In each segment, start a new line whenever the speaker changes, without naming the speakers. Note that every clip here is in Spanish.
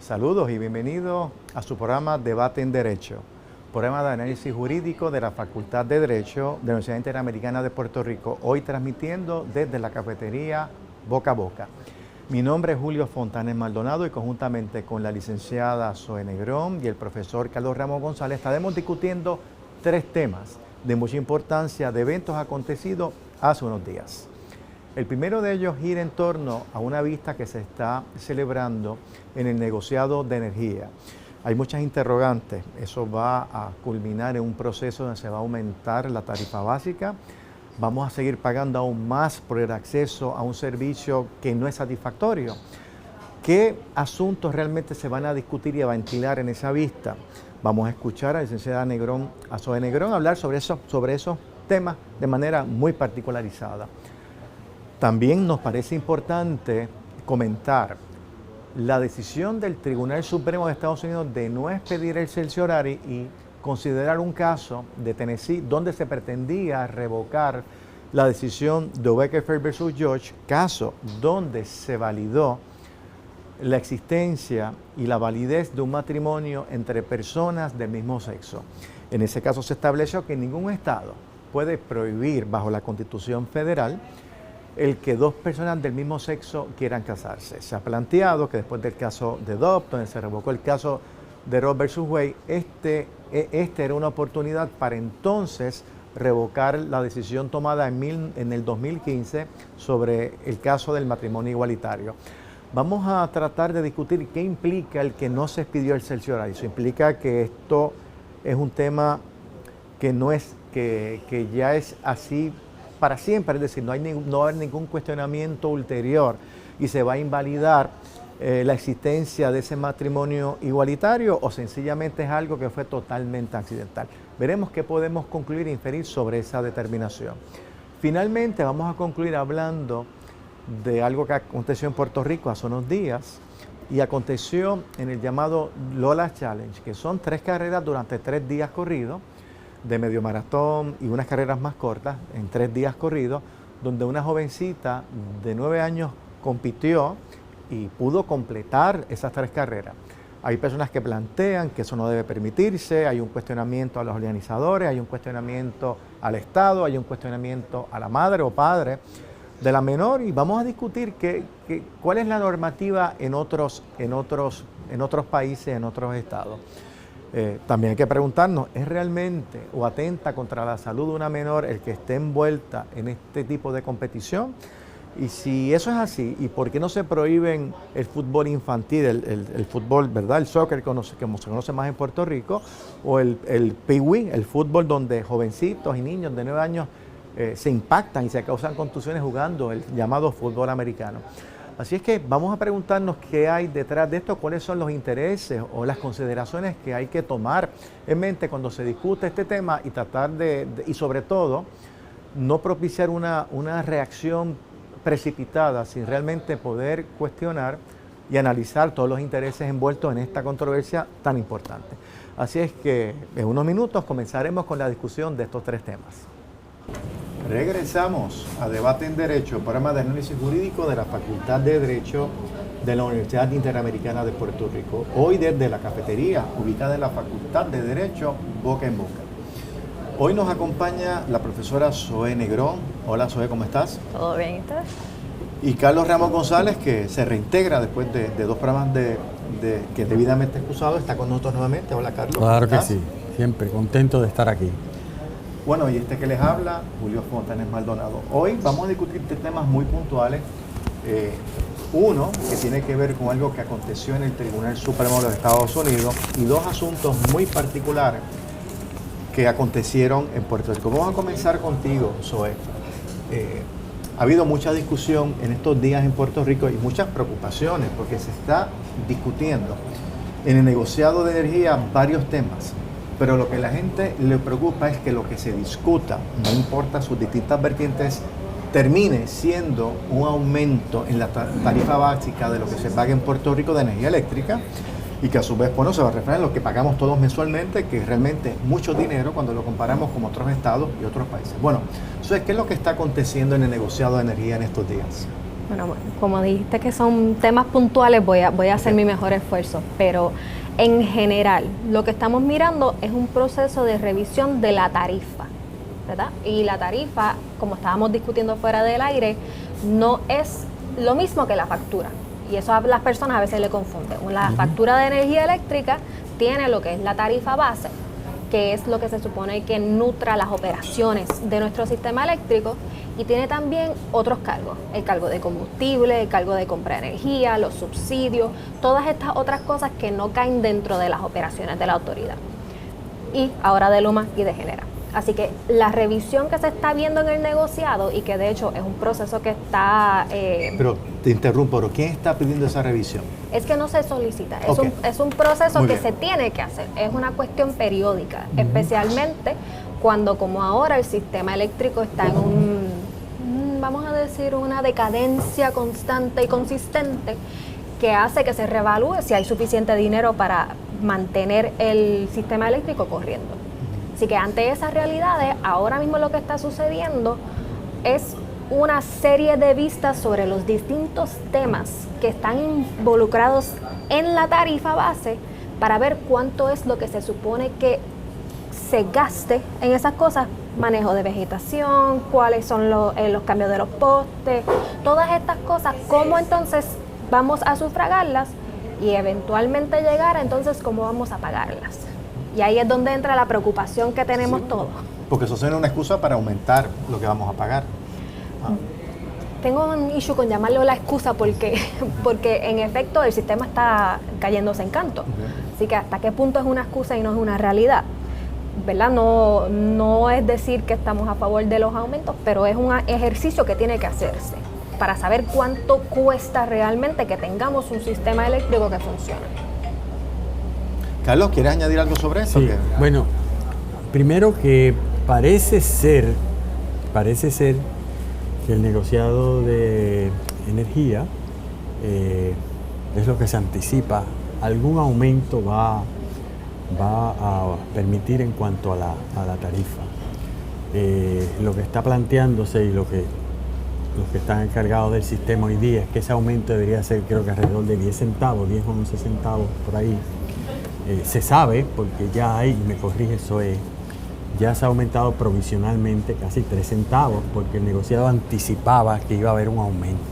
Saludos y bienvenidos a su programa Debate en Derecho, programa de análisis jurídico de la Facultad de Derecho de la Universidad Interamericana de Puerto Rico, hoy transmitiendo desde la cafetería Boca a Boca. Mi nombre es Julio Fontanes Maldonado y conjuntamente con la licenciada Zoe Negrón y el profesor Carlos Ramos González estaremos discutiendo tres temas de mucha importancia de eventos acontecidos hace unos días. El primero de ellos gira en torno a una vista que se está celebrando en el negociado de energía. Hay muchas interrogantes. Eso va a culminar en un proceso donde se va a aumentar la tarifa básica. Vamos a seguir pagando aún más por el acceso a un servicio que no es satisfactorio. ¿Qué asuntos realmente se van a discutir y a ventilar en esa vista? Vamos a escuchar a la licenciada Negrón, a Zoe Negrón, hablar sobre esos temas de manera muy particularizada. También nos parece importante comentar la decisión del Tribunal Supremo de Estados Unidos de no expedir el certiorari y considerar un caso de Tennessee donde se pretendía revocar la decisión de Obergefell versus George, caso donde se validó la existencia y la validez de un matrimonio entre personas del mismo sexo. En ese caso se estableció que ningún estado puede prohibir bajo la Constitución Federal el que dos personas del mismo sexo quieran casarse. Se ha planteado que después del caso de Dobbs, donde se revocó el caso de Roe versus Wade, este era una oportunidad para entonces revocar la decisión tomada en el 2015 sobre el caso del matrimonio igualitario. Vamos a tratar de discutir qué implica el que no se expidió el certiorari. Eso implica que esto es un tema que ya es así para siempre, es decir, no va a haber ningún cuestionamiento ulterior y se va a invalidar la existencia de ese matrimonio igualitario o sencillamente es algo que fue totalmente accidental. Veremos qué podemos concluir e inferir sobre esa determinación. Finalmente vamos a concluir hablando de algo que aconteció en Puerto Rico hace unos días y aconteció en el llamado Lola Challenge, que son 3 carreras durante 3 días corridos, de medio maratón y unas carreras más cortas en 3 días corridos, donde una jovencita de 9 años compitió y pudo completar esas 3 carreras. Hay personas que plantean que eso no debe permitirse, hay un cuestionamiento a los organizadores, hay un cuestionamiento al Estado, hay un cuestionamiento a la madre o padre de la menor y vamos a discutir cuál es la normativa en otros países, en otros estados. También hay que preguntarnos, ¿es realmente o atenta contra la salud de una menor el que esté envuelta en este tipo de competición? Y si eso es así, ¿y por qué no se prohíben el fútbol infantil, el fútbol, ¿verdad? El soccer, como se conoce más en Puerto Rico, o el pee-wee, el fútbol donde jovencitos y niños de 9 años se impactan y se causan contusiones jugando el llamado fútbol americano? Así es que vamos a preguntarnos qué hay detrás de esto, cuáles son los intereses o las consideraciones que hay que tomar en mente cuando se discute este tema y tratar y sobre todo, no propiciar una reacción precipitada sin realmente poder cuestionar y analizar todos los intereses envueltos en esta controversia tan importante. Así es que en unos minutos comenzaremos con la discusión de estos 3 temas. Regresamos a Debate en Derecho, programa de análisis jurídico de la Facultad de Derecho de la Universidad Interamericana de Puerto Rico. Hoy desde la cafetería ubicada en la Facultad de Derecho, Boca en Boca. Hoy nos acompaña la profesora Zoe Negrón. Hola Zoe, ¿cómo estás?
¿Todo bien, estás?
Y Carlos Ramos González, que se reintegra después de 2 programas que debidamente excusado, está con nosotros nuevamente. Hola Carlos.
Claro que sí, siempre contento de estar aquí.
Bueno, y este que les habla, Julio Fontanes Maldonado. Hoy vamos a discutir temas muy puntuales. Uno, que tiene que ver con algo que aconteció en el Tribunal Supremo de los Estados Unidos, y 2 asuntos muy particulares que acontecieron en Puerto Rico. Vamos a comenzar contigo, Zoe. Ha habido mucha discusión en estos días en Puerto Rico y muchas preocupaciones porque se está discutiendo en el negociado de energía varios temas. Pero lo que a la gente le preocupa es que lo que se discuta, no importa sus distintas vertientes, termine siendo un aumento en la tarifa básica de lo que se paga en Puerto Rico de energía eléctrica y que a su vez se va a reflejar en lo que pagamos todos mensualmente, que realmente es mucho dinero cuando lo comparamos con otros estados y otros países. Bueno, ¿qué es lo que está aconteciendo en el negociado de energía en estos días?
Bueno, como dijiste que son temas puntuales, voy a hacer mi mejor esfuerzo, pero en general lo que estamos mirando es un proceso de revisión de la tarifa, ¿verdad? Y la tarifa, como estábamos discutiendo fuera del aire, no es lo mismo que la factura. Y eso a las personas a veces le confunden. La factura de energía eléctrica tiene lo que es la tarifa base, que es lo que se supone que nutra las operaciones de nuestro sistema eléctrico, y tiene también otros cargos, el cargo de combustible, el cargo de compra de energía, los subsidios, todas estas otras cosas que no caen dentro de las operaciones de la autoridad. Y ahora de Luma y de Genera. Así que la revisión que se está viendo en el negociado, y que de hecho es un proceso que está...
Pero te interrumpo, ¿pero quién está pidiendo esa revisión?
Es que no se solicita,
Okay.
es un proceso
Muy
que
bien.
se tiene que hacer, es una cuestión periódica, especialmente cuando, como ahora, el sistema eléctrico está en vamos a decir, una decadencia constante y consistente, que hace que se reevalúe si hay suficiente dinero para mantener el sistema eléctrico corriendo. Así que ante esas realidades, ahora mismo lo que está sucediendo es una serie de vistas sobre los distintos temas que están involucrados en la tarifa base, para ver cuánto es lo que se supone que se gaste en esas cosas: manejo de vegetación, cuáles son los cambios de los postes, todas estas cosas, cómo entonces vamos a sufragarlas y eventualmente llegar a entonces cómo vamos a pagarlas. Y ahí es donde entra la preocupación que tenemos todos.
Porque eso suena una excusa para aumentar lo que vamos a pagar.
Tengo un issue con llamarlo la excusa porque en efecto el sistema está cayéndose en canto. Así que hasta qué punto es una excusa y no es una realidad, ¿verdad? No es decir que estamos a favor de los aumentos, pero es un ejercicio que tiene que hacerse para saber cuánto cuesta realmente que tengamos un sistema eléctrico que funcione.
Carlos, ¿quieres añadir algo sobre eso?
Sí, bueno, primero que parece ser que el negociado de energía es lo que se anticipa. Algún aumento va a permitir en cuanto a la tarifa. Lo que está planteándose y los que están encargados del sistema hoy día es que ese aumento debería ser, creo que alrededor de 10 centavos, 10 o 11 centavos por ahí. Se sabe, porque ya hay, me corrige Zoe, ya se ha aumentado provisionalmente casi 3 centavos, porque el negociado anticipaba que iba a haber un aumento.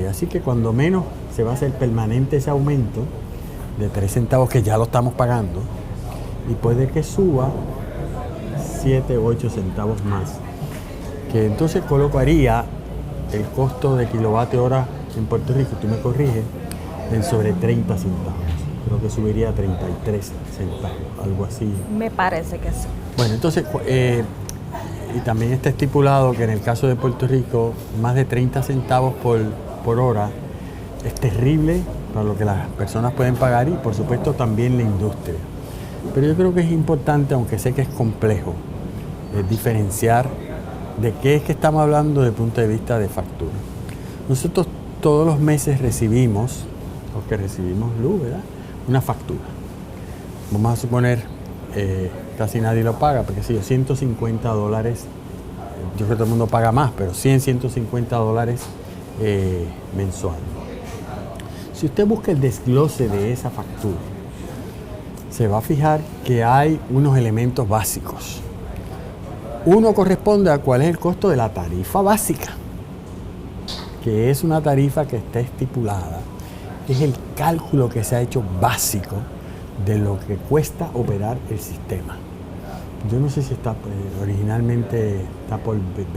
Así que cuando menos se va a hacer permanente ese aumento de 3 centavos, que ya lo estamos pagando, y puede que suba 7 u 8 centavos más, que entonces colocaría el costo de kilovatio hora en Puerto Rico, tú me corriges, en sobre 30 centavos. Creo que subiría a 33 centavos, algo así.
Me parece que sí.
Bueno, entonces, y también está estipulado que en el caso de Puerto Rico, más de 30 centavos por hora es terrible para lo que las personas pueden pagar, y por supuesto también la industria. Pero yo creo que es importante, aunque sé que es complejo, diferenciar de qué es que estamos hablando desde el punto de vista de factura. Nosotros todos los meses recibimos, los que recibimos luz, ¿verdad?, una factura. Vamos a suponer, casi nadie lo paga, porque sí, $150, yo creo que todo el mundo paga más, pero $150 mensual. Si usted busca el desglose de esa factura, se va a fijar que hay unos elementos básicos. Uno corresponde a cuál es el costo de la tarifa básica, que es una tarifa que está estipulada. Es el cálculo que se ha hecho básico de lo que cuesta operar el sistema. Yo no sé si está, originalmente está por 20,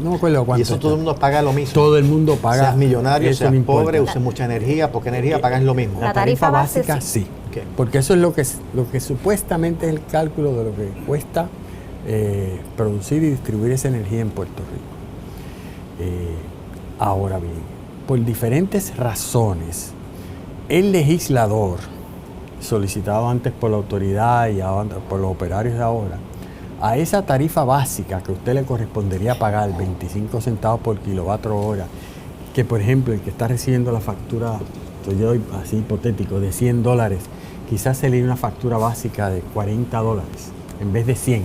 no me acuerdo cuánto.
Y eso todo el mundo paga lo mismo.
Todo el mundo paga.
Seas millonario,
eso
seas
no importa.
pobre, uses mucha energía, poca energía, pagas lo mismo.
La tarifa base,
sí.
Okay.
Porque eso es lo que supuestamente es el cálculo de lo que cuesta producir y distribuir esa energía en Puerto Rico. Ahora bien, por diferentes razones, el legislador, solicitado antes por la autoridad y ahora por los operarios de ahora, a esa tarifa básica que a usted le correspondería pagar 25 centavos por kilovatio hora, que por ejemplo el que está recibiendo la factura, yo doy así hipotético, de $100, quizás se le dé una factura básica de $40 en vez de 100.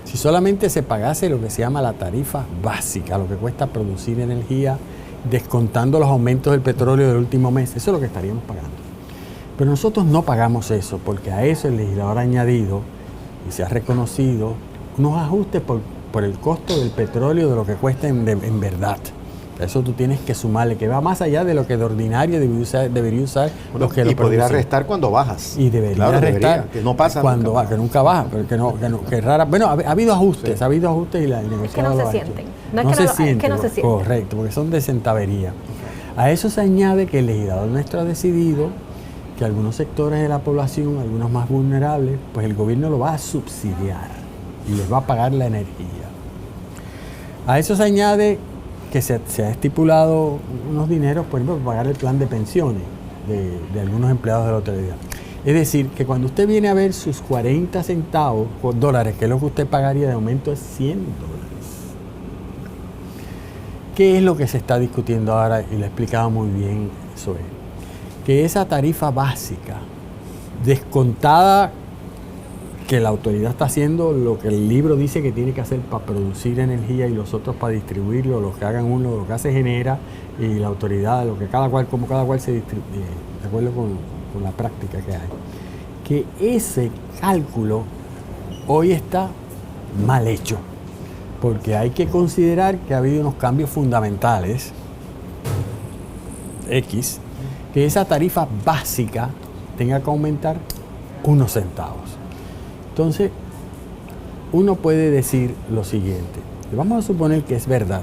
Si solamente se pagase lo que se llama la tarifa básica, lo que cuesta producir energía descontando los aumentos del petróleo del último mes, eso es lo que estaríamos pagando. Pero nosotros no pagamos eso, porque a eso el legislador ha añadido, y se ha reconocido, unos ajustes por el costo del petróleo, de lo que cuesta en verdad. Eso tú tienes que sumarle, que va más allá de lo que de ordinario debería usar los que lo
y podría
producen.
restar cuando bajas.
Y debería
Claro,
restar
que no pasa
cuando
nunca.
baja, que nunca baja, pero que rara. Bueno, ha habido ajustes, y la
Es que
negociado
no
lo
se
ha hecho.
sienten. No es que no se sienten.
Correcto, porque son de centavería. A eso se añade que el legislador nuestro ha decidido que algunos sectores de la población, algunos más vulnerables, pues el gobierno lo va a subsidiar y les va a pagar la energía. A eso se añade que se ha estipulado unos dineros, por ejemplo, para pagar el plan de pensiones de algunos empleados de la autoridad. Es decir, que cuando usted viene a ver sus 40 centavos por dólares, que es lo que usted pagaría de aumento, es $100. ¿Qué es lo que se está discutiendo ahora? Y lo ha explicado muy bien Zoe. Que esa tarifa básica, descontada, que la autoridad está haciendo lo que el libro dice que tiene que hacer para producir energía y los otros para distribuirlo, lo que hagan uno, lo que se genera, y la autoridad, lo que cada cual, como cada cual se distribuye, de acuerdo con la práctica que hay. Que ese cálculo hoy está mal hecho, porque hay que considerar que ha habido unos cambios fundamentales, que esa tarifa básica tenga que aumentar unos centavos. Entonces, uno puede decir lo siguiente, vamos a suponer que es verdad,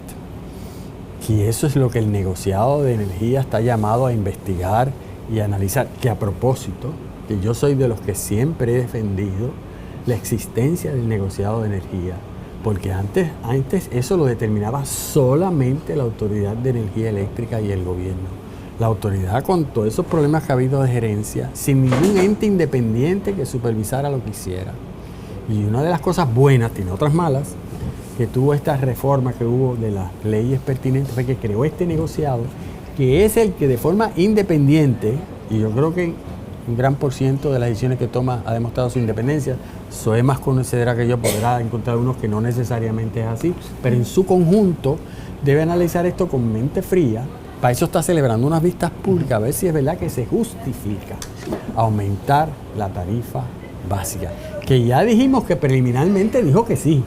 que eso es lo que el negociado de energía está llamado a investigar y a analizar, que a propósito, que yo soy de los que siempre he defendido la existencia del negociado de energía, porque antes eso lo determinaba solamente la Autoridad de Energía Eléctrica y el gobierno. La autoridad, con todos esos problemas que ha habido de gerencia, sin ningún ente independiente que supervisara lo que hiciera. Y una de las cosas buenas, tiene otras malas, que tuvo esta reforma que hubo de las leyes pertinentes, fue que creó este negociado, que es el que de forma independiente, y yo creo que un gran por ciento de las decisiones que toma ha demostrado su independencia. Soy más conocedora que yo, podrá encontrar unos que no necesariamente es así, pero en su conjunto debe analizar esto con mente fría. Para eso está celebrando unas vistas públicas, a ver si es verdad que se justifica aumentar la tarifa básica, que ya dijimos que preliminarmente dijo que sí,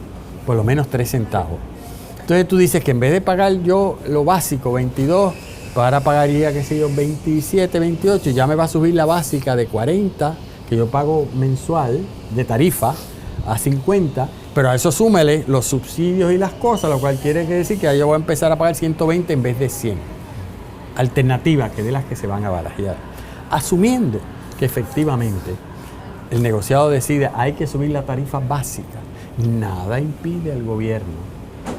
por lo menos 3 centavos. Entonces tú dices que en vez de pagar yo lo básico, 22, ahora pagaría, qué sé yo, 27, 28, y ya me va a subir la básica de 40, que yo pago mensual de tarifa, a 50, pero a eso súmele los subsidios y las cosas, lo cual quiere decir que yo voy a empezar a pagar 120 en vez de 100. Alternativa que de las que se van a barajar. Asumiendo que efectivamente el negociado decide hay que subir la tarifa básica, nada impide al gobierno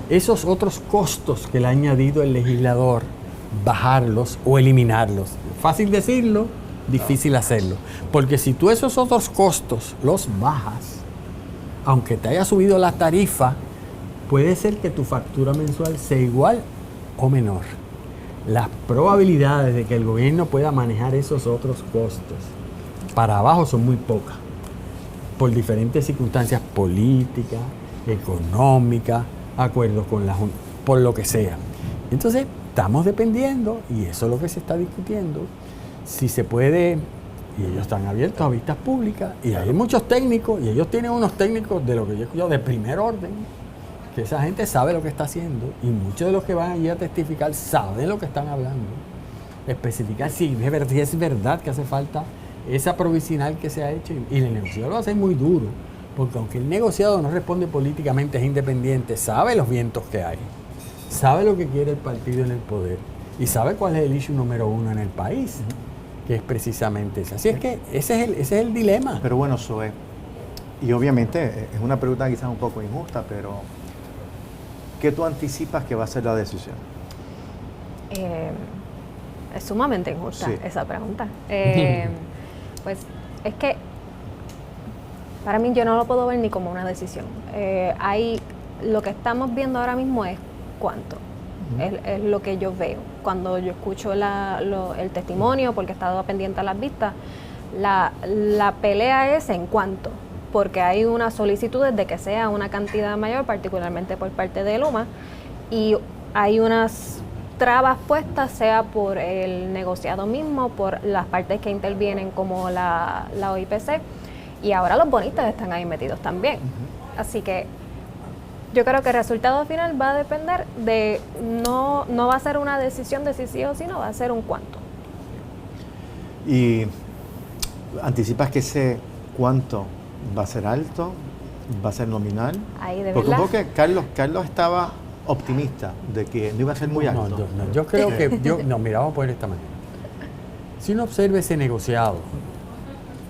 esos otros costos que le ha añadido el legislador, bajarlos o eliminarlos. Fácil decirlo, difícil hacerlo. Porque si tú esos otros costos los bajas, aunque te haya subido la tarifa, puede ser que tu factura mensual sea igual o menor. Las probabilidades de que el gobierno pueda manejar esos otros costos para abajo son muy pocas, por diferentes circunstancias políticas, económicas, acuerdos con la Junta, por lo que sea. Entonces, estamos dependiendo, y eso es lo que se está discutiendo, si se puede, y ellos están abiertos a vistas públicas, y hay muchos técnicos, y ellos tienen unos técnicos de lo que yo escucho de primer orden, que esa gente sabe lo que está haciendo, y muchos de los que van allí a testificar saben lo que están hablando. Especificar si es verdad que hace falta esa provisional que se ha hecho, y el negociado lo va a hacer muy duro, porque aunque el negociado no responde políticamente, es independiente, sabe los vientos que hay, sabe lo que quiere el partido en el poder, y sabe cuál es el issue número 1 en el país, que es precisamente ese. Así es que ese es el dilema.
Pero bueno, Zoe, y obviamente es una pregunta quizás un poco injusta, pero ¿qué tú anticipas que va a ser la decisión?
Es sumamente injusta esa pregunta. Pues es que para mí yo no lo puedo ver ni como una decisión. Lo que estamos viendo ahora mismo es cuánto. Es lo que yo veo. Cuando yo escucho el testimonio, porque he estado pendiente a las vistas, la pelea es en cuánto. Porque hay unas solicitudes de que sea una cantidad mayor, particularmente por parte de Luma, y hay unas trabas puestas, sea por el negociado mismo, por las partes que intervienen como la OIPC, y ahora los bonistas están ahí metidos también. Así que yo creo que el resultado final va a depender de, no va a ser una decisión de si sí o sí, no va a ser un cuánto.
¿Y anticipas que ese cuánto va a ser alto? ¿Va a ser nominal?
Ahí de
Porque
verdad.
un poco que Carlos estaba optimista de que no iba a ser muy alto.
No, yo creo que, mira, vamos a poner de esta manera. Si uno observa ese negociado,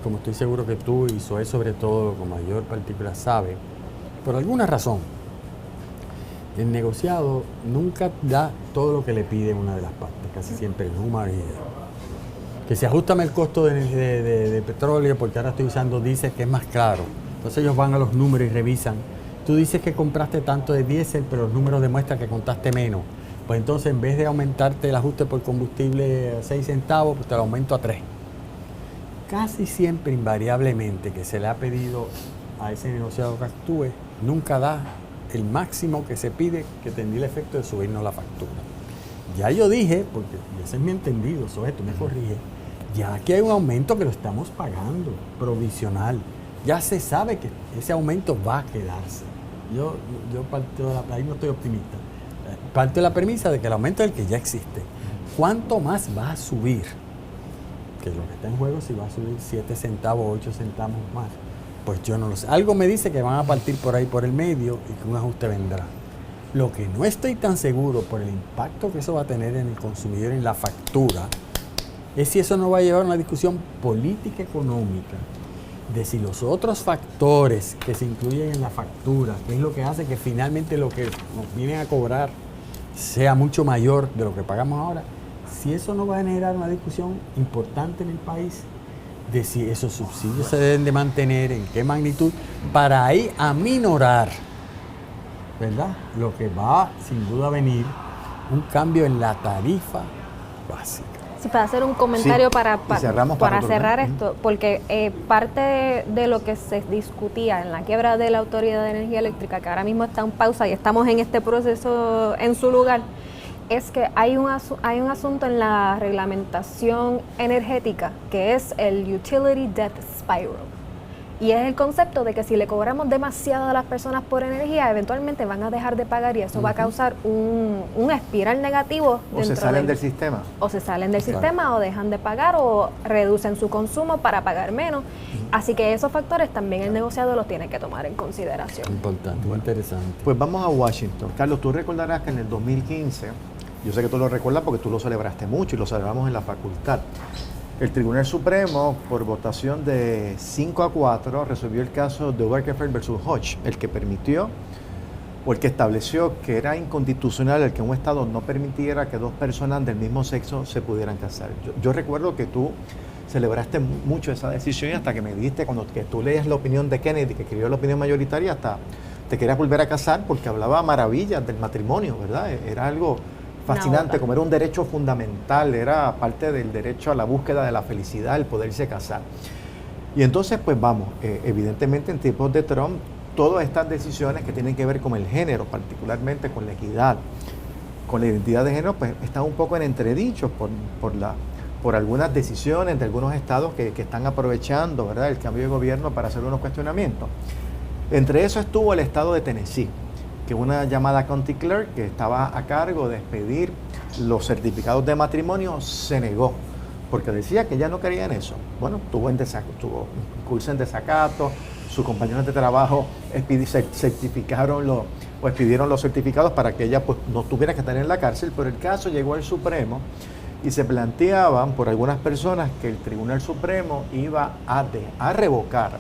como estoy seguro que tú y Zoé sobre todo, con mayor particular, sabe, por alguna razón, el negociado nunca da todo lo que le pide una de las partes, casi siempre el número que se ajustame el costo de petróleo porque ahora estoy usando diésel que es más claro. Entonces ellos van a los números y revisan. Tú dices que compraste tanto de diésel, pero los números demuestran que contaste menos. Pues entonces en vez de aumentarte el ajuste por combustible a 6 centavos, pues te lo aumento a 3. Casi siempre, invariablemente, que se le ha pedido a ese negociado que actúe, nunca da el máximo que se pide, que tendría el efecto de subirnos la factura. Ya yo dije, porque ese es mi entendido, Zoé, tú me corriges, ya aquí hay un aumento que lo estamos pagando, provisional. Ya se sabe que ese aumento va a quedarse. Yo parto de ahí no estoy optimista. Parte de la premisa de que el aumento es el que ya existe. ¿Cuánto más va a subir? Que lo que está en juego, si va a subir 7 centavos, 8 centavos más, pues yo no lo sé. Algo me dice que van a partir por ahí por el medio y que un ajuste vendrá. Lo que no estoy tan seguro por el impacto que eso va a tener en el consumidor, en la factura, es si eso no va a llevar a una discusión política económica de si los otros factores que se incluyen en la factura, que es lo que hace que finalmente lo que nos vienen a cobrar sea mucho mayor de lo que pagamos ahora, si eso no va a generar una discusión importante en el país de si esos subsidios se deben de mantener, en qué magnitud, para ahí aminorar, ¿verdad? Lo que va sin duda a venir, un cambio en la tarifa básica.
Sí, para hacer un comentario
Sí,
para
para
cerrar esto, porque parte de lo que se discutía en la quiebra de la Autoridad de Energía Eléctrica, que ahora mismo está en pausa y estamos en este proceso en su lugar, es que hay un asunto en la reglamentación energética que es el Utility Debt Spiral. Y es el concepto de que si le cobramos demasiado a las personas por energía, eventualmente van a dejar de pagar y eso va a causar un espiral negativo.
O se salen del sistema.
O se salen del sistema, o dejan de pagar, o reducen su consumo para pagar menos. Así que esos factores también el negociado los tiene que tomar en consideración.
Importante, muy interesante.
Pues vamos a Washington. Carlos, tú recordarás que en el 2015, yo sé que tú lo recuerdas porque tú lo celebraste mucho y lo celebramos en la facultad. El Tribunal Supremo, por votación de 5-4, resolvió el caso de Obergefell versus Hodge, el que permitió o el que estableció que era inconstitucional el que un Estado no permitiera que dos personas del mismo sexo se pudieran casar. Yo recuerdo que tú celebraste mucho esa decisión y hasta que me diste, cuando que tú leías la opinión de Kennedy, que escribió la opinión mayoritaria, hasta te querías volver a casar porque hablaba maravillas del matrimonio, ¿verdad? Era algo fascinante, como era un derecho fundamental, era parte del derecho a la búsqueda de la felicidad, el poderse casar. Y entonces, pues vamos, evidentemente en tiempos de Trump, todas estas decisiones que tienen que ver con el género, particularmente con la equidad, con la identidad de género, pues están un poco en entredicho por algunas decisiones de algunos estados que están aprovechando, ¿verdad?, el cambio de gobierno para hacer unos cuestionamientos. Entre eso estuvo el estado de Tennessee, que una llamada county clerk que estaba a cargo de expedir los certificados de matrimonio se negó, porque decía que ella no quería en eso. Bueno, tuvo incurso en desacato, sus compañeros de trabajo expidieron los certificados para que ella pues, no tuviera que estar en la cárcel, pero el caso llegó al Supremo y se planteaban por algunas personas que el Tribunal Supremo iba a revocar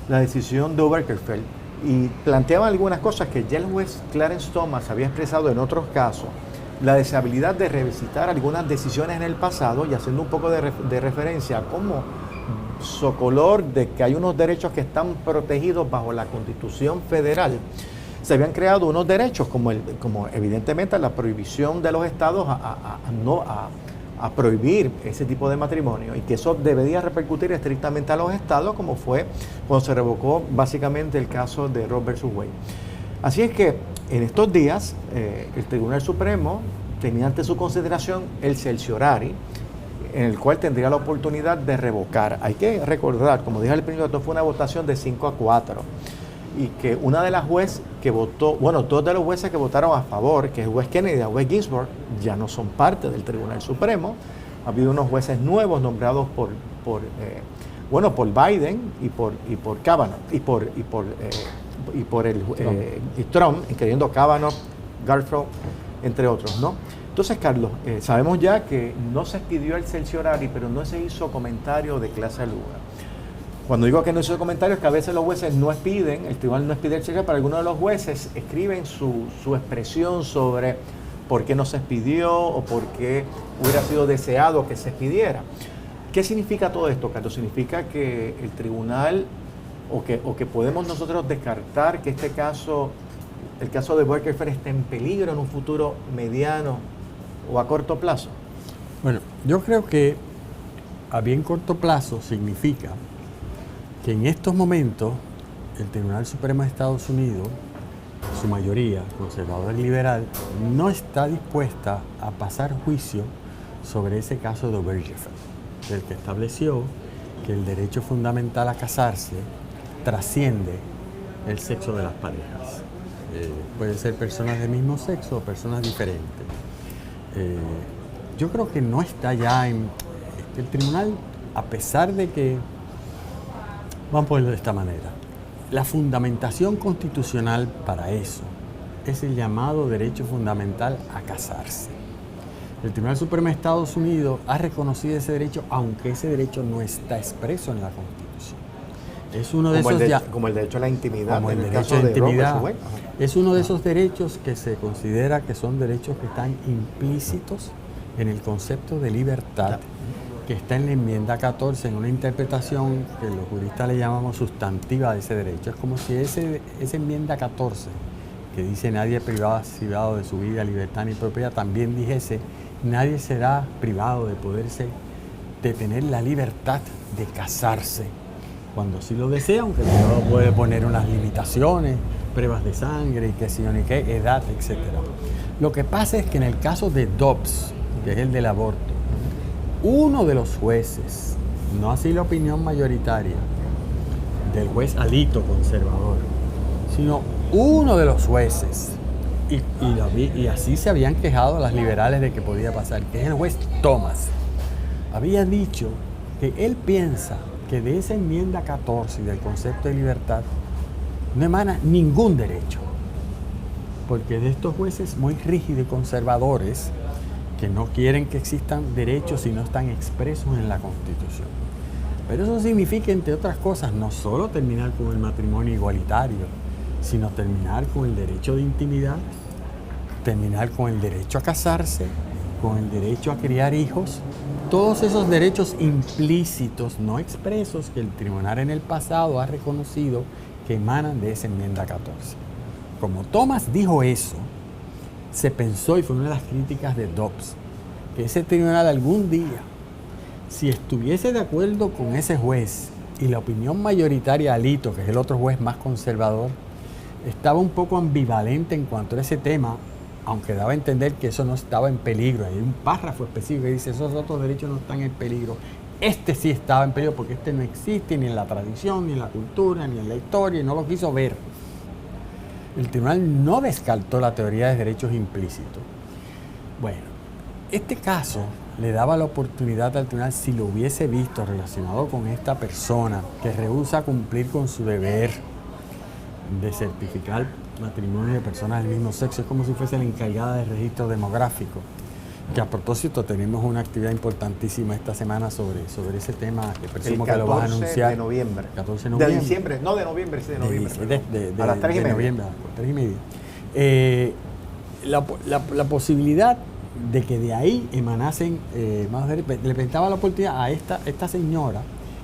la decisión de Obergefell, y planteaban algunas cosas que ya el juez Clarence Thomas había expresado en otros casos, la deshabilidad de revisitar algunas decisiones en el pasado y haciendo un poco de referencia como socolor de que hay unos derechos que están protegidos bajo la Constitución Federal. Se habían creado unos derechos como evidentemente la prohibición de los estados a prohibir ese tipo de matrimonio y que eso debería repercutir estrictamente a los estados, como fue cuando se revocó básicamente el caso de Roe versus Wade. Así es que en estos días el Tribunal Supremo tenía ante su consideración el certiorari, en el cual tendría la oportunidad de revocar. Hay que recordar, como dije al principio, esto fue una votación de 5-4 y que una de las jueces que votó, bueno, dos de los jueces que votaron a favor, que es el juez Kennedy y el juez Ginsburg, ya no son parte del Tribunal Supremo. Ha habido unos jueces nuevos nombrados por Biden y por Kavanaugh y por Trump, incluyendo Kavanaugh, Garfield, entre otros, ¿no? Entonces, Carlos, sabemos ya que no se expidió el certiorari, pero no se hizo comentario de clase lugar. Cuando digo que no se hizo comentario es que a veces los jueces no expiden, el tribunal no expide el certiorari, pero algunos de los jueces escriben su expresión sobre por qué no se expidió o por qué hubiera sido deseado que se expidiera. ¿Qué significa todo esto, Carlos? Significa que el tribunal, o que podemos nosotros descartar que este caso, el caso de Burger Fair, esté en peligro en un futuro mediano o a corto plazo.
Bueno, yo creo que a bien corto plazo significa que en estos momentos el Tribunal Supremo de Estados Unidos, su mayoría conservadora y liberal, no está dispuesta a pasar juicio sobre ese caso de Obergefell, el que estableció que el derecho fundamental a casarse trasciende el sexo de las parejas. Pueden ser personas del mismo sexo o personas diferentes. Yo creo que no está ya en... El tribunal, a pesar de que... Vamos a ponerlo de esta manera. La fundamentación constitucional para eso es el llamado derecho fundamental a casarse. El Tribunal Supremo de Estados Unidos ha reconocido ese derecho, aunque ese derecho no está expreso en la Constitución. Es uno de
como el derecho a la intimidad.
Como el derecho a la intimidad. Es uno de esos derechos que se considera que son derechos que están implícitos en el concepto de libertad, que está en la enmienda 14, en una interpretación que los juristas le llamamos sustantiva de ese derecho. Es como si esa enmienda 14, que dice nadie privado de su vida, libertad ni propiedad, también dijese nadie será privado de tener la libertad de casarse cuando sí lo desea, aunque no puede poner unas limitaciones, pruebas de sangre y qué sé yo ni qué, edad, etc. Lo que pasa es que en el caso de Dobbs, que es el del aborto, uno de los jueces, no así la opinión mayoritaria del juez Alito conservador, sino uno de los jueces, y así se habían quejado las liberales de que podía pasar, que es el juez Thomas, había dicho que él piensa que de esa enmienda 14 y del concepto de libertad no emana ningún derecho, porque de estos jueces muy rígidos y conservadores que no quieren que existan derechos si no están expresos en la Constitución. Pero eso significa, entre otras cosas, no solo terminar con el matrimonio igualitario, sino terminar con el derecho de intimidad, terminar con el derecho a casarse, con el derecho a criar hijos, todos esos derechos implícitos, no expresos, que el tribunal en el pasado ha reconocido que emanan de esa enmienda 14. Como Thomas dijo eso, se pensó, y fue una de las críticas de Dobbs, que ese tribunal algún día, si estuviese de acuerdo con ese juez y la opinión mayoritaria Alito, que es el otro juez más conservador, estaba un poco ambivalente en cuanto a ese tema, aunque daba a entender que eso no estaba en peligro. Hay un párrafo específico que dice esos otros derechos no están en peligro. Este sí estaba en peligro porque este no existe ni en la tradición, ni en la cultura, ni en la historia, y no lo quiso ver. El tribunal no descartó la teoría de derechos implícitos. Bueno, este caso le daba la oportunidad al tribunal, si lo hubiese visto relacionado con esta persona que rehúsa cumplir con su deber de certificar matrimonio de personas del mismo sexo, es como si fuese la encargada de registro demográfico, que a propósito tenemos una actividad importantísima esta semana sobre ese tema, que presumo que lo vas a anunciar.
El 14 de noviembre.
14 de noviembre.
De diciembre, no de noviembre, sí de noviembre.
A las 3:30. De noviembre, a las 3:30. La posibilidad de que de ahí emanasen, le presentaba la oportunidad a esta señora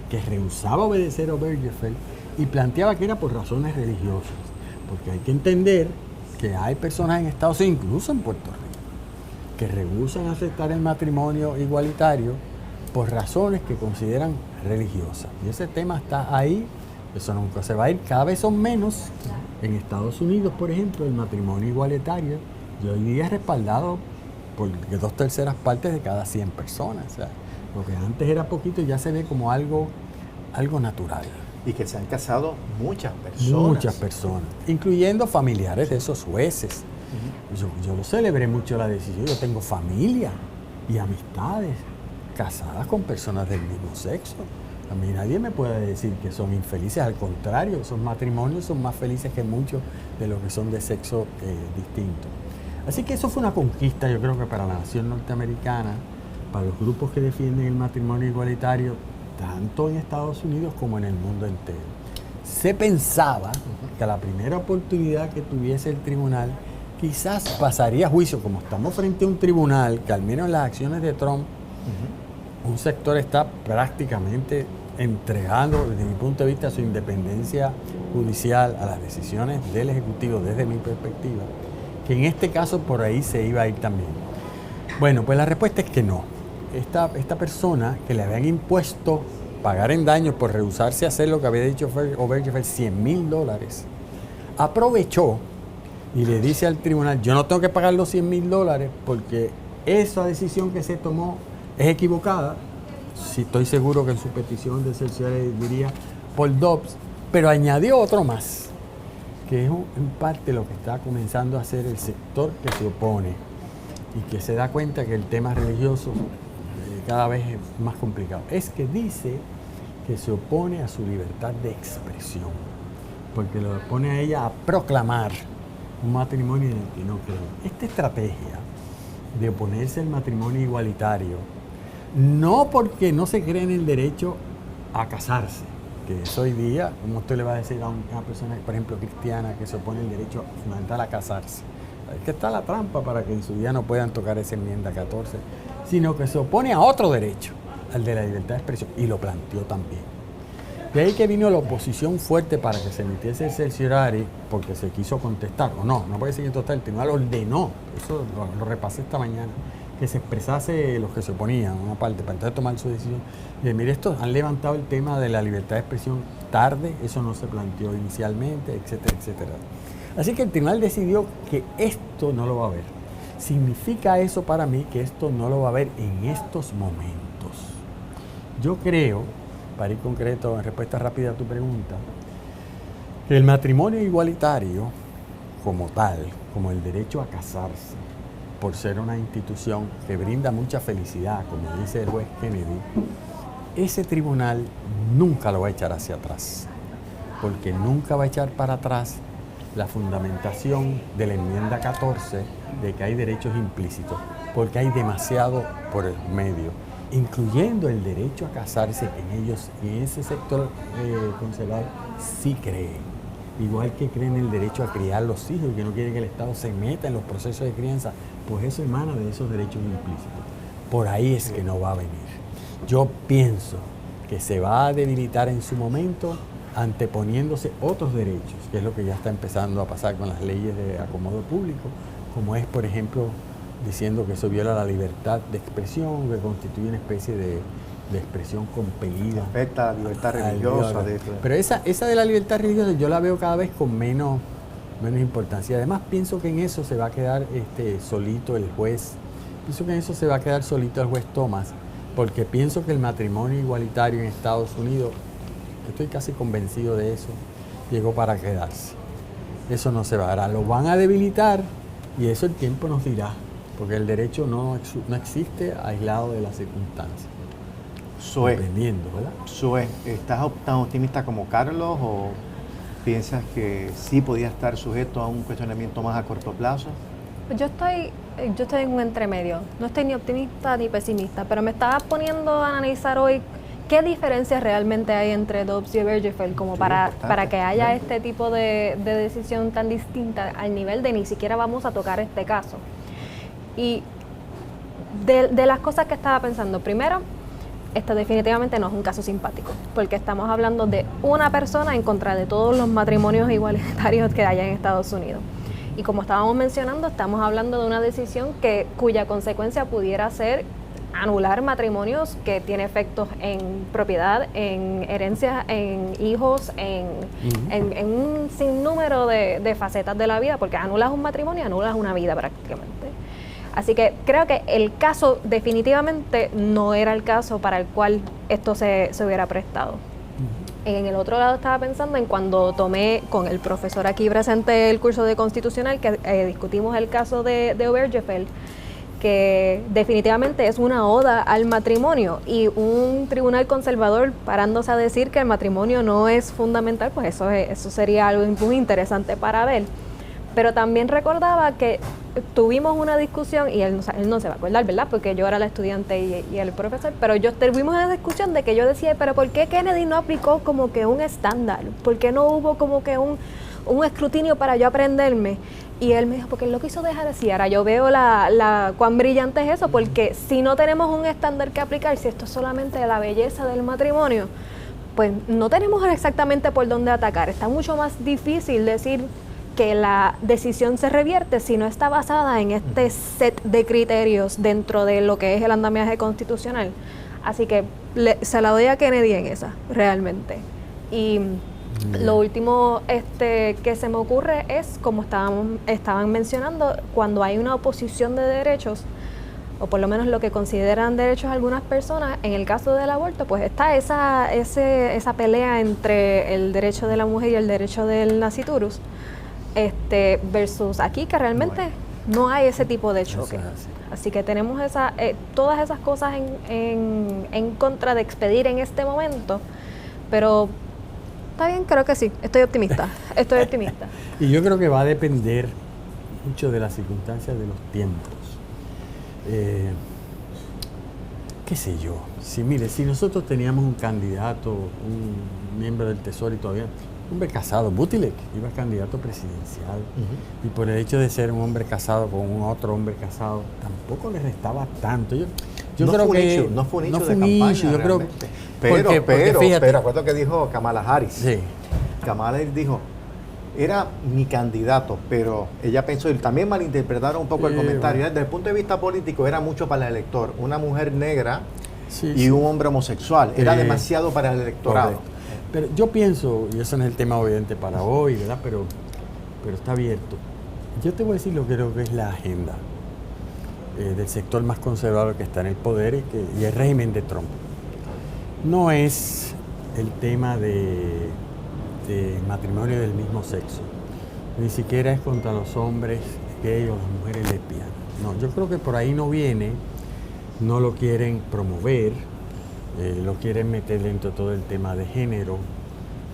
que rehusaba obedecer a Obergefell y planteaba que era por razones religiosas, porque hay que entender que hay personas en Estados Unidos, incluso en Puerto Rico, que rehusan aceptar el matrimonio igualitario por razones que consideran religiosas. Y ese tema está ahí, eso nunca se va a ir, cada vez son menos. En Estados Unidos, por ejemplo, el matrimonio igualitario, y hoy día es respaldado porque 2/3 partes de cada 100 personas. O sea, lo que antes era poquito ya se ve como algo natural.
Y que se han casado muchas personas.
Muchas personas, incluyendo familiares de esos jueces. Yo lo celebré mucho la decisión. Yo tengo familia y amistades casadas con personas del mismo sexo. A mí nadie me puede decir que son infelices, al contrario, esos matrimonios son más felices que muchos de los que son de sexo distinto. Así que eso fue una conquista, yo creo que para la nación norteamericana, para los grupos que defienden el matrimonio igualitario, tanto en Estados Unidos como en el mundo entero. Se pensaba que a la primera oportunidad que tuviese el tribunal, quizás pasaría juicio, como estamos frente a un tribunal que al menos en las acciones de Trump, un sector está prácticamente entregando, desde mi punto de vista, su independencia judicial a las decisiones del Ejecutivo, desde mi perspectiva, que en este caso por ahí se iba a ir también. Bueno, pues la respuesta es que no. Esta persona que le habían impuesto pagar en daños por rehusarse a hacer lo que había dicho Obergefell, $100,000, aprovechó y le dice al tribunal, yo no tengo que pagar los $100,000 porque esa decisión que se tomó es equivocada. Sí, estoy seguro que en su petición de cerciorari diría por Dobbs, pero añadió otro más, que es en parte lo que está comenzando a hacer el sector que se opone y que se da cuenta que el tema religioso cada vez es más complicado. Es que dice que se opone a su libertad de expresión, porque lo pone a ella a proclamar un matrimonio en el que no cree. Esta estrategia de oponerse al matrimonio igualitario, no porque no se cree en el derecho a casarse, que es hoy día, como usted le va a decir a una persona, por ejemplo, cristiana, que se opone al derecho fundamental a casarse. Es que está la trampa para que en su día no puedan tocar esa enmienda 14, sino que se opone a otro derecho, al de la libertad de expresión, y lo planteó también. De ahí que vino la oposición fuerte para que se emitiese el cerciorari, porque se quiso contestar, o no porque se quiso contestar, el tribunal ordenó, eso lo repasé esta mañana, que se expresase los que se oponían, una parte, para entonces tomar su decisión. Y mire, estos han levantado el tema de la libertad de expresión tarde, eso no se planteó inicialmente, etcétera, etcétera. Así que el tribunal decidió que esto no lo va a ver. Significa eso para mí que esto no lo va a ver en estos momentos. Yo creo, para ir concreto en respuesta rápida a tu pregunta, que el matrimonio igualitario como tal, como el derecho a casarse, por ser una institución que brinda mucha felicidad, como dice el juez Kennedy, ese tribunal nunca lo va a echar hacia atrás, porque nunca va a echar para atrás la fundamentación de la enmienda 14 de que hay derechos implícitos, porque hay demasiado por el medio, incluyendo el derecho a casarse en ellos, y en ese sector conservador sí creen. Igual que creen el derecho a criar los hijos y que no quieren que el Estado se meta en los procesos de crianza, pues eso emana de esos derechos implícitos. Por ahí es que no va a venir. Yo pienso que se va a debilitar en su momento anteponiéndose otros derechos, que es lo que ya está empezando a pasar con las leyes de acomodo público, como es, por ejemplo, diciendo que eso viola la libertad de expresión, que constituye una especie de expresión compelida.
Afecta la libertad religiosa.
Pero esa de la libertad religiosa yo la veo cada vez con menos importancia. Además, pienso que en eso se va a quedar solito el juez. Pienso que en eso se va a quedar solito el juez Thomas, porque pienso que el matrimonio igualitario en Estados Unidos, estoy casi convencido de eso, llegó para quedarse. Eso no se va a dar. Lo van a debilitar y eso el tiempo nos dirá, porque el derecho no existe aislado de las circunstancias. Dependiendo, ¿verdad?
Sue, ¿estás tan optimista como Carlos o piensas que sí podía estar sujeto a un cuestionamiento más a corto plazo?
Yo estoy en un entremedio. No estoy ni optimista ni pesimista, pero me estaba poniendo a analizar hoy qué diferencias realmente hay entre Dobbs y Obergefell como para que haya este tipo de decisión tan distinta al nivel de ni siquiera vamos a tocar este caso. Y de las cosas que estaba pensando, primero, esto definitivamente no es un caso simpático, porque estamos hablando de una persona en contra de todos los matrimonios igualitarios que hay en Estados Unidos. Y como estábamos mencionando, estamos hablando de una decisión cuya consecuencia pudiera ser anular matrimonios que tiene efectos en propiedad, en herencias, en hijos, en un sinnúmero de facetas de la vida, porque anulas un matrimonio, anulas una vida prácticamente. Así que creo que el caso definitivamente no era el caso para el cual esto se hubiera prestado. En el otro lado estaba pensando en cuando tomé con el profesor aquí presente el curso de constitucional, que discutimos el caso de Obergefell, que definitivamente es una oda al matrimonio, y un tribunal conservador parándose a decir que el matrimonio no es fundamental, pues eso sería algo muy interesante para ver. Pero también recordaba que tuvimos una discusión, y él no se va a acordar, ¿verdad? Porque yo era la estudiante y el profesor, pero tuvimos una discusión de que yo decía, pero ¿por qué Kennedy no aplicó como que un estándar? ¿Por qué no hubo como que un escrutinio para yo aprenderme? Y él me dijo, porque él lo quiso dejar así. Ahora yo veo cuán brillante es eso, porque si no tenemos un estándar que aplicar, si esto es solamente la belleza del matrimonio, pues no tenemos exactamente por dónde atacar. Está mucho más difícil decir que la decisión se revierte si no está basada en este set de criterios dentro de lo que es el andamiaje constitucional. Así que se la doy a Kennedy en esa, realmente. Y lo último que se me ocurre es, como estaban mencionando, cuando hay una oposición de derechos, o por lo menos lo que consideran derechos algunas personas, en el caso del aborto, pues está esa pelea entre el derecho de la mujer y el derecho del nasciturus, versus aquí, que realmente no hay ese tipo de choque. Así que tenemos todas esas cosas en contra de expedir en este momento, pero está bien, creo que sí, estoy optimista.
Y yo creo que va a depender mucho de las circunstancias de los tiempos. Qué sé yo, si nosotros teníamos un candidato, un miembro del Tesoro y todavía, un hombre casado, Buttigieg iba candidato presidencial, y por el hecho de ser un hombre casado con un otro hombre casado, tampoco le restaba tanto. Yo creo que
no fue un hecho de campaña, yo creo, pero acuerdo que dijo Kamala Harris.
Sí.
Kamala dijo, era mi candidato, pero ella pensó, y también malinterpretaron un poco el comentario, desde el punto de vista político era mucho para el elector, una mujer negra y un hombre homosexual, era demasiado para el electorado.
Correcto. Pero yo pienso, y eso no es el tema obviamente para hoy, ¿verdad? Pero está abierto. Yo te voy a decir lo que creo que es la agenda del sector más conservador que está en el poder y el régimen de Trump. No es el tema de matrimonio del mismo sexo, ni siquiera es contra los hombres gay o las mujeres lesbianas. No, yo creo que por ahí no viene, no lo quieren promover, lo quieren meter dentro de todo el tema de género,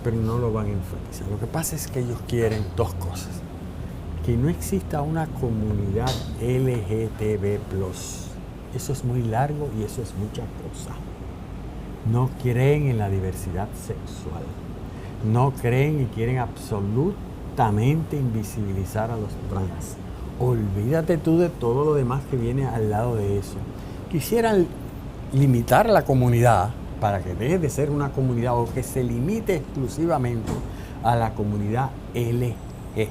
pero no lo van a enfatizar. Lo que pasa es que ellos quieren dos cosas: que no exista una comunidad LGTB+. Eso es muy largo y eso es mucha cosa. No creen en la diversidad sexual. No creen y quieren absolutamente invisibilizar a los trans. Olvídate tú de todo lo demás que viene al lado de eso. Quisieran limitar la comunidad para que deje de ser una comunidad o que se limite exclusivamente a la comunidad LG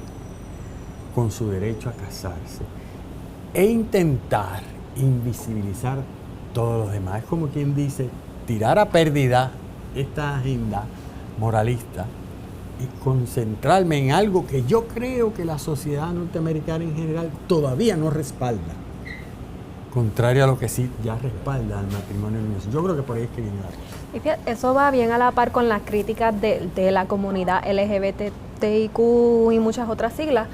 con su derecho a casarse e intentar invisibilizar todos los demás. Es como quien dice, tirar a pérdida esta agenda moralista y concentrarme en algo que yo creo que la sociedad norteamericana en general todavía no respalda, contrario a lo que sí ya respalda al matrimonio universal. Yo creo que por ahí es que viene la cosa.
Y fíjate, eso va bien a la par con las críticas de la comunidad LGBTIQ y muchas otras siglas,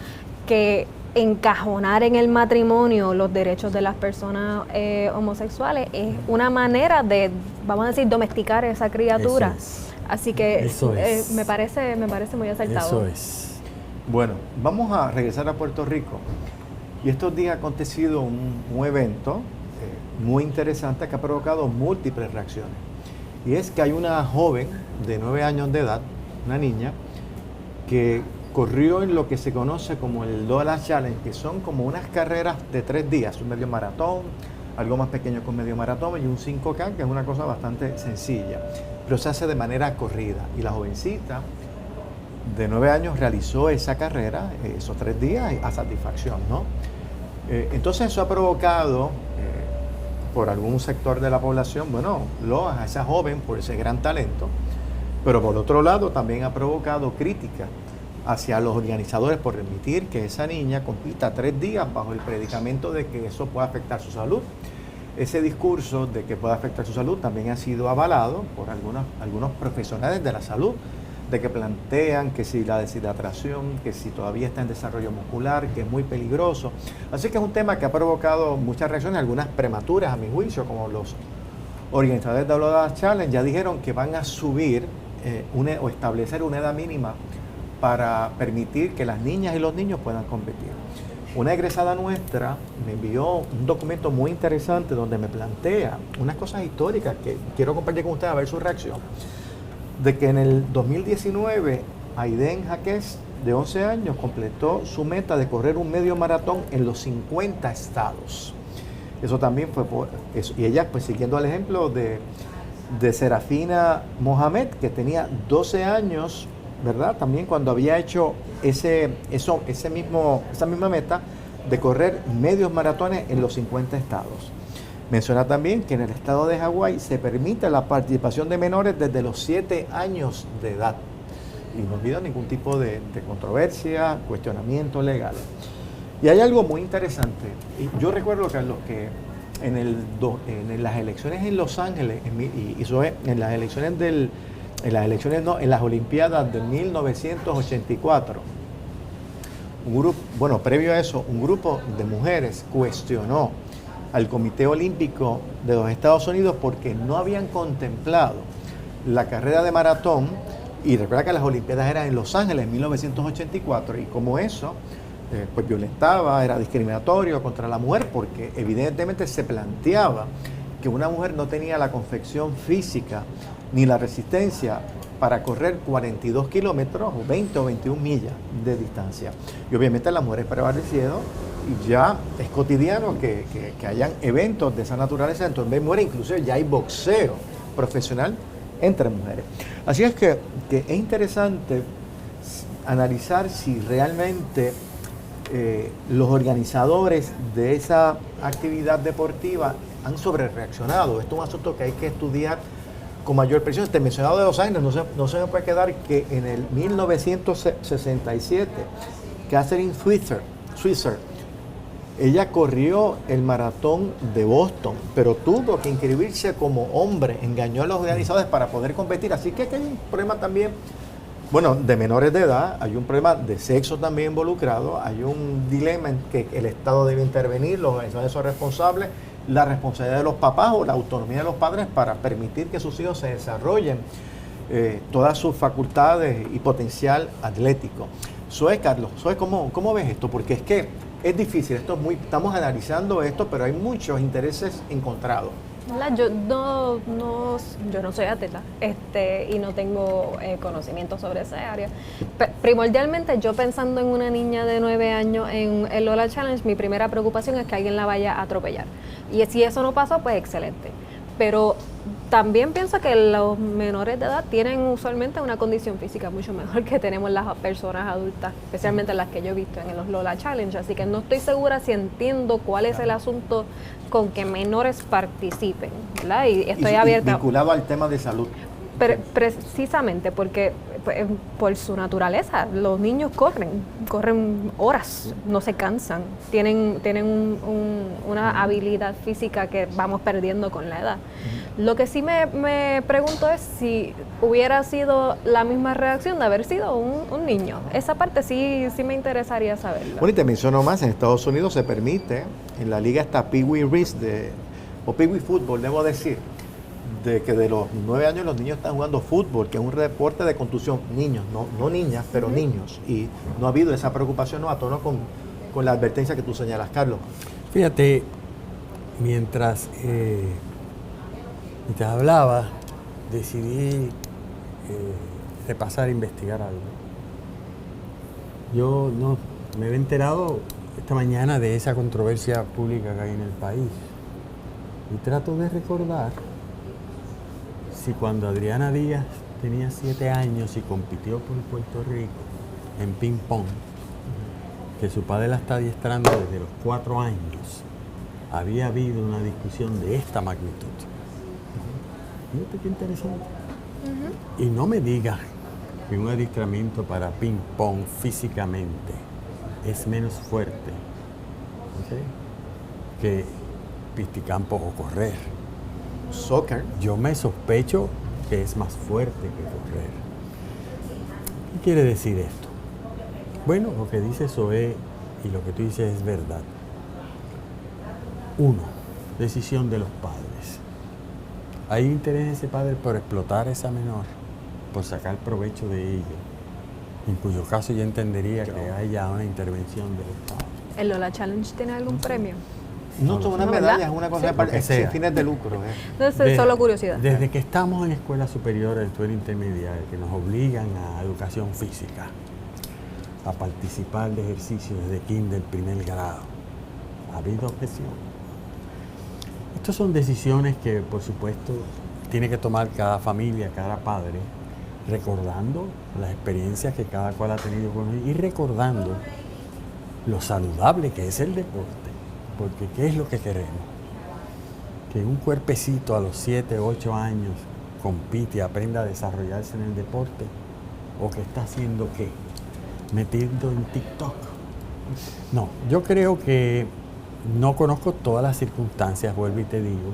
que encajonar en el matrimonio los derechos de las personas homosexuales es una manera de, vamos a decir, domesticar esa criatura. Así que me parece muy acertado.
Eso es.
Bueno, vamos a regresar a Puerto Rico. Y estos días ha acontecido un evento muy interesante que ha provocado múltiples reacciones. Y es que hay una joven de 9 años de edad, una niña, que corrió en lo que se conoce como el Dollar Challenge, que son como unas carreras de 3 días, un medio maratón, algo más pequeño que un medio maratón y un 5K, que es una cosa bastante sencilla, pero se hace de manera corrida. Y la jovencita de 9 años realizó esa carrera, esos 3 días, a satisfacción, ¿no? Entonces eso ha provocado, por algún sector de la población, bueno, loas a esa joven por ese gran talento, pero por otro lado también ha provocado crítica hacia los organizadores por permitir que esa niña compita 3 días bajo el predicamento de que eso pueda afectar su salud. Ese discurso de que pueda afectar su salud también ha sido avalado por algunos profesionales de la salud, de que plantean que si la deshidratación, que si todavía está en desarrollo muscular, que es muy peligroso. Así que es un tema que ha provocado muchas reacciones, algunas prematuras a mi juicio, como los organizadores de Lola Challenge ya dijeron que van a subir o establecer una edad mínima para permitir que las niñas y los niños puedan competir. Una egresada nuestra me envió un documento muy interesante donde me plantea unas cosas históricas que quiero compartir con ustedes a ver su reacción. De que en el 2019 Aiden Jaques, de 11 años, completó su meta de correr un medio maratón en los 50 estados. Eso también fue por eso. Y ella, pues siguiendo el ejemplo de Serafina Mohamed, que tenía 12 años, ¿verdad? También cuando había hecho esa misma meta de correr medios maratones en los 50 estados. Menciona también que en el estado de Hawái se permite la participación de menores desde los 7 años de edad. Y no ha habido ningún tipo de controversia, cuestionamiento legal. Y hay algo muy interesante. Y yo recuerdo, Carlos, que en las elecciones en Los Ángeles, en las Olimpiadas de 1984, previo a eso, un grupo de mujeres cuestionó al Comité Olímpico de los Estados Unidos porque no habían contemplado la carrera de maratón, y recuerda que las Olimpiadas eran en Los Ángeles en 1984, y como eso pues violentaba, era discriminatorio contra la mujer, porque evidentemente se planteaba que una mujer no tenía la confección física ni la resistencia para correr 42 kilómetros o 20 o 21 millas de distancia. Y obviamente las mujeres prevalecieron, y ya es cotidiano que hayan eventos de esa naturaleza dentro de mujeres, inclusive ya hay boxeo profesional entre mujeres. Así es que es interesante analizar si realmente los organizadores de esa actividad deportiva han sobrereaccionado. Esto es un asunto que hay que estudiar con mayor presión. Este mencionado de Los Ángeles, no se me puede quedar que en el 1967, Catherine Switzer, ella corrió el maratón de Boston, pero tuvo que inscribirse como hombre, engañó a los organizadores para poder competir. Así que hay un problema también, de menores de edad, hay un problema de sexo también involucrado, hay un dilema en que el Estado debe intervenir, los organizadores son responsables, la responsabilidad de los papás o la autonomía de los padres para permitir que sus hijos se desarrollen todas sus facultades y potencial atlético. Carlos, ¿cómo ves esto? Porque es que es difícil, estamos analizando esto, pero hay muchos intereses encontrados.
Yo no soy atleta y no tengo conocimiento sobre esa área. Primordialmente, yo pensando en una niña de 9 años en el Lola Challenge, mi primera preocupación es que alguien la vaya a atropellar. Y si eso no pasó, pues excelente. Pero también pienso que los menores de edad tienen usualmente una condición física mucho mejor que tenemos las personas adultas, especialmente las que yo he visto en los Lola Challenge. Así que no estoy segura si entiendo cuál es el asunto con que menores participen, ¿verdad? Y estoy abierta.
Vinculado al tema de salud.
Precisamente porque por su naturaleza, los niños corren horas, no se cansan, tienen una habilidad física que vamos perdiendo con la edad. Lo que sí me pregunto es si hubiera sido la misma reacción de haber sido un niño. Esa parte sí me interesaría saberla.
Bueno, y te menciono más, en Estados Unidos se permite, en la liga está Pee Wee Reese, o Pee Wee Fútbol, debo decir, de que de los 9 años los niños están jugando fútbol, que es un deporte de contusión. Niños, no niñas, pero niños. Y no ha habido esa preocupación, a tono con la advertencia que tú señalas, Carlos.
Fíjate, mientras hablaba, decidí repasar e investigar algo. Yo me he enterado esta mañana de esa controversia pública que hay en el país. Y trato de recordar si cuando Adriana Díaz tenía 7 años y compitió por Puerto Rico en ping-pong, que su padre la está adiestrando desde los 4 años, había habido una discusión de esta magnitud. Fíjate qué interesante. Y no me digas que un adiestramiento para ping-pong físicamente es menos fuerte, ¿ok?, que pisticampo o correr.
Soccer.
Yo me sospecho que es más fuerte que correr. ¿Qué quiere decir esto? Bueno, lo que dice Zoé y lo que tú dices es verdad. Uno, decisión de los padres. Hay interés en ese padre por explotar a esa menor, por sacar provecho de ella, en cuyo caso yo entendería que haya una intervención del Estado.
¿El Lola Challenge tiene algún premio?
No, son unas
No,
medallas,
¿verdad?
es una cosa
Sí, lo que
sin
sea.
fines de lucro.
Entonces, solo curiosidad.
Desde que estamos en escuela superior, en escuela intermediaria, que nos obligan a educación física, a participar de ejercicios desde kinder, primer grado, ha habido objeción. Estas son decisiones que, por supuesto, tiene que tomar cada familia, cada padre, recordando las experiencias que cada cual ha tenido con él y recordando lo saludable que es el deporte. Porque ¿qué es lo que queremos? Que un cuerpecito a los 7, 8 años compite, aprenda a desarrollarse en el deporte, o que está haciendo qué, metiendo en TikTok. No, yo creo que no conozco todas las circunstancias, vuelvo y te digo,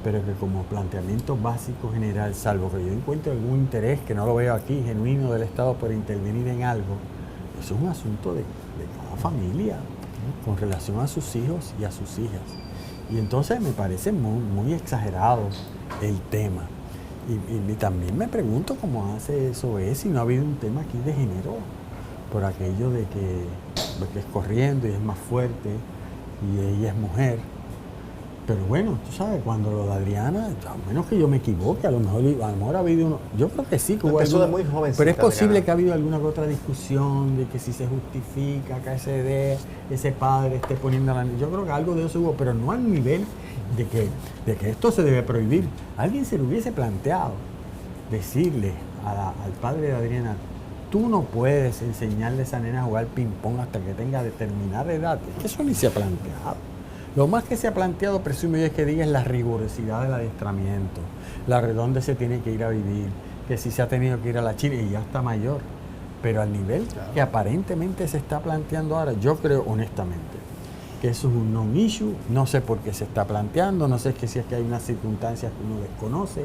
pero que como planteamiento básico general, salvo que yo encuentre algún interés, que no lo veo aquí, genuino del Estado por intervenir en algo, eso es un asunto de cada familia, ¿no?, con relación a sus hijos y a sus hijas. Y entonces me parece muy exagerado el tema. Y también me pregunto cómo hace eso, si no ha habido un tema aquí de género, por aquello de que es corriendo y es más fuerte y ella es mujer. Pero bueno, tú sabes, cuando lo de Adriana, a menos que yo me equivoque, a lo mejor ha habido uno. Yo creo que sí, que hubo
Empezó
alguna,
de muy jovencita,
pero es posible
Adriana,
que ha habido alguna que otra discusión de que si se justifica que ese padre esté poniendo a la niña. Yo creo que algo de eso hubo, pero no al nivel de que esto se debe prohibir. Alguien se lo hubiese planteado, decirle al padre de Adriana: tú no puedes enseñarle a esa nena a jugar ping-pong hasta que tenga determinada edad. Es que eso ni se ha planteado. Lo más que se ha planteado, presumo yo, es que diga la rigurosidad del adiestramiento, la redonde se tiene que ir a vivir, que si se ha tenido que ir a la China y ya está mayor. Pero al nivel que aparentemente se está planteando ahora, yo creo honestamente que eso es un non-issue. No sé por qué se está planteando, no sé si es que hay unas circunstancias que uno desconoce,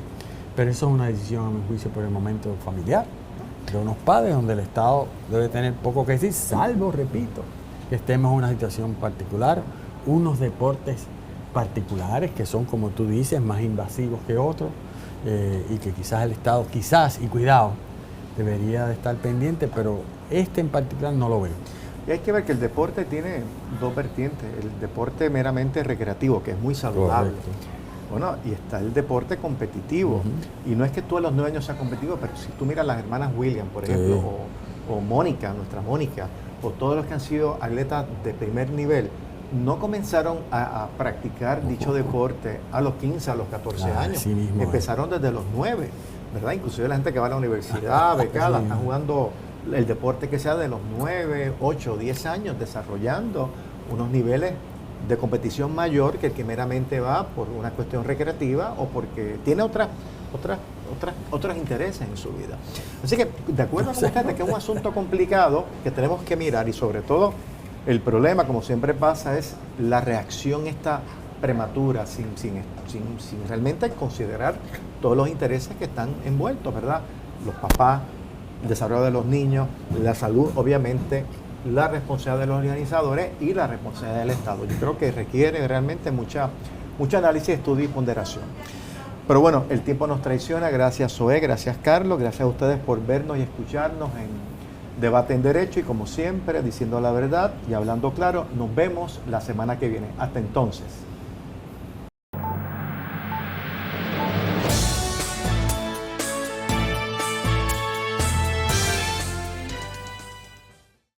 pero eso es una decisión, a mi juicio, por el momento familiar, de unos padres, donde el Estado debe tener poco que decir, salvo, repito, que estemos en una situación particular, unos deportes particulares que son, como tú dices, más invasivos que otros, y que quizás el Estado, y cuidado, debería de estar pendiente, pero este en particular no lo veo.
Y hay que ver que el deporte tiene dos vertientes: el deporte meramente recreativo, que es muy saludable.
Correcto.
Bueno, y está el deporte competitivo. Y no es que tú a los 9 años seas competitivo, pero si tú miras las hermanas Williams, por ejemplo, o Mónica, nuestra Mónica, o todos los que han sido atletas de primer nivel, no comenzaron a practicar dicho deporte a los 15, a los 14 años.
Así mismo
Empezaron desde los 9, ¿verdad? Inclusive la gente que va a la universidad, becada, están jugando el deporte que sea de los 9, 8, 10 años, desarrollando unos niveles de competición mayor que el que meramente va por una cuestión recreativa o porque tiene otros intereses en su vida. Así que, de acuerdo con ustedes, que es un asunto complicado que tenemos que mirar, y sobre todo el problema, como siempre pasa, es la reacción esta prematura, sin realmente considerar todos los intereses que están envueltos, ¿verdad? Los papás, el desarrollo de los niños, la salud, obviamente, la responsabilidad de los organizadores y la responsabilidad del Estado. Yo creo que requiere realmente mucho análisis, estudio y ponderación. Pero bueno, el tiempo nos traiciona. Gracias, Zoé, gracias, Carlos, gracias a ustedes por vernos y escucharnos en Debate en Derecho, y como siempre, diciendo la verdad y hablando claro. Nos vemos la semana que viene. Hasta entonces.